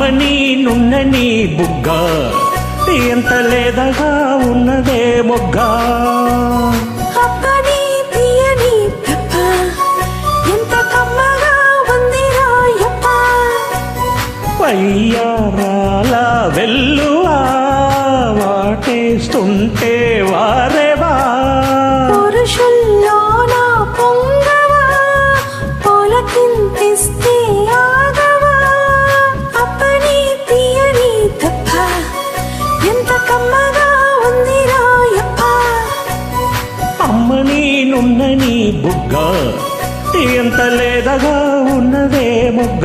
అమ్మని నున్నని బుగ్గ ఎంత లేదగా ఉన్నదే మొగ్గ అప్పని తీయని తప్ప ఎంత కమ్మగా ఉంది రాయప్ప వయ్యారాల వెల్లువా వాటేస్తుంటే వారేవా పురుషుల్లో నా పొంగవా పొలకింతిస్తే ఆగవా అప్పని తీయని తప్ప ఎంత కమ్మగా ఉంది రాయప్ప అమ్మని నున్నని బుగ్గ ఎంత లేదగా ఉన్నదే మొగ్గ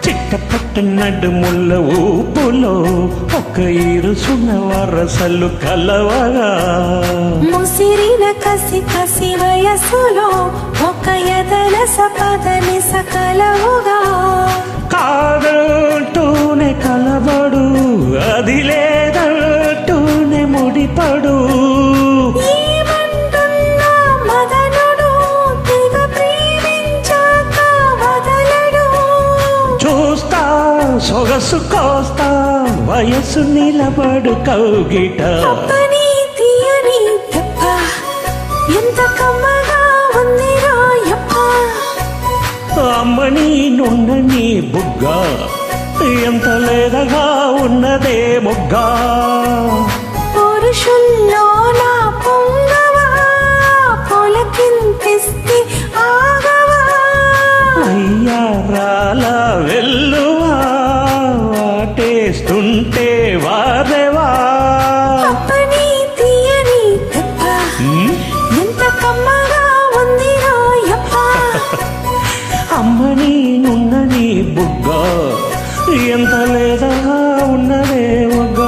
చిట్టపట్ట నడుముల ఊపులో ఒక ఇరుసున వరసలు కలవగా ముసిరిన కసి కసి వయసులో ఒక ఎదల సపదని సకలవుగా కాదంటూనే కలబడు అది లేదంటూనే ముడిపడు ఏమంటున్నా మదనుడు తెగ ప్రేమించాక వదలడు చూస్తా సొగసు కోస్తా వయసు నిలబడు కౌగిట అప్పని తీయని తప్ప ఎంత కమ్మగా ఉంది రాయప్ప అమ్మని నున్నని బుగ్గ ఎంత లేదగా ఉన్నదే మొగ్గ పురుషుల్లో నా పొంగవా పొలకింతిస్తే ఆగవా అయ్యారాల వెల్లువా వాటేస్తుంటే వారేవా అప్పని తీయని తప్ప ఎంత కమ్మగా ఉంది రాయప్ప అమ్మని నున్నని బుగ్గ ఎంత లేదగా ఉన్నదే మొగ్గ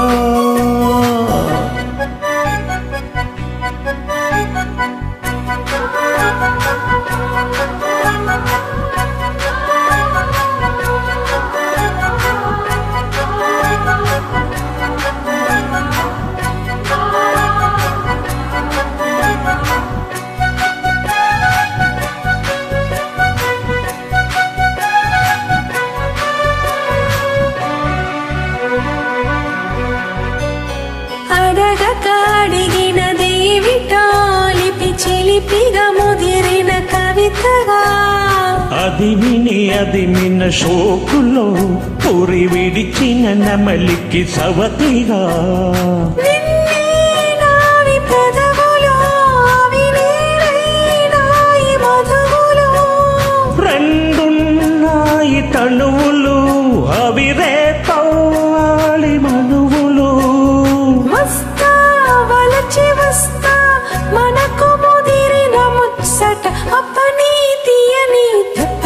అడగక అడిగిన దేవిటో లిపి చిలిపిగా ముదిరిన కవితగా అది మిన షోకులో పురి విడిచిన నమలికి సవతిగా నిన్నే నావి పెదవులో అవి నేనైనాయి మధువులో రెండున్నాయి తనువులు అవి రేపవ్వాలి మనువులు వస్తా వలచి వస్తా మనకు ముదిరిన ముచ్చట అప్పని తీయని తప్ప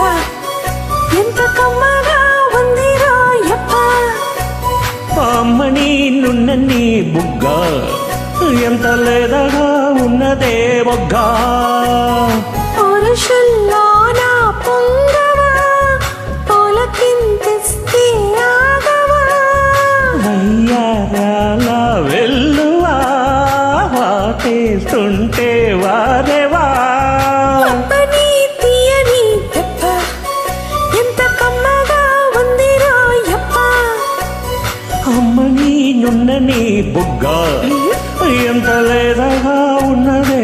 ఎంత కమ్మగా ఉంది రాయప్ప అమ్మని నున్నని బుగ్గ ఎంత లేదగా ఉన్నదే మొగ్గ పురుషుల్లో నా పొంగవా పొలకింతిస్తే ఆగవా అయ్యారాల వెల్లువా వాటేస్తుంటే వారేవా అప్పని తీయని తప్ప ఎంత కమ్మగా ఉంది రాయప్ప అమ్మని నున్నని బుగ్గ ఎంత లేదగా ఉన్నదే